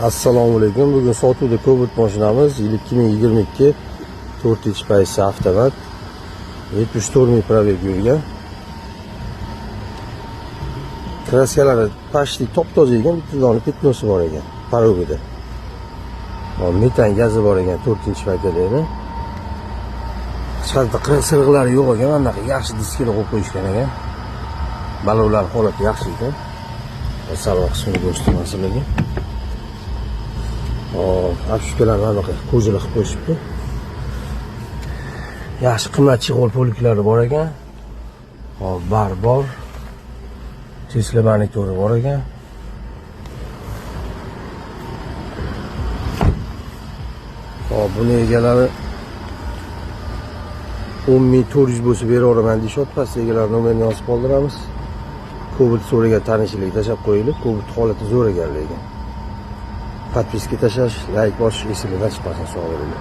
Assalomu alaykum. Bugun sotuvda Cobalt mashinamiz 2022 4-paysi avtomat 74 ming probeg yurgan. Kraskalari pashlik top-toza ekan, bitta dona petnosi bor ekan parogida. Metan gazi bor ekan 4-paytadagi. Asfaltda qirg'ilari yo'q ekan, mana bunaqa yaxshi disklar qo'yib qo'yishgan ekan. Balonlar holati yaxshi ekan. Salon qismini ko'rsataman sizlarga. Afishkalar mana bunaqa ko'jalar qilib qo'yishibdi. Yaxshi qimmat chig'ol poliklari bor ekan. Bar bor. Tesla monitori bor ekan. Buni egalari 10.400 bo'lsa beraveraman deyapti. Past egalar nomerini yozib qoldiramiz. Cobalt so'ragan tanishlik tashab qo'yilib, Cobalt holati zo'r ekan lekin. Подписка tashlash, like bosish esingizdan chiqmasin, sog' bo'ling.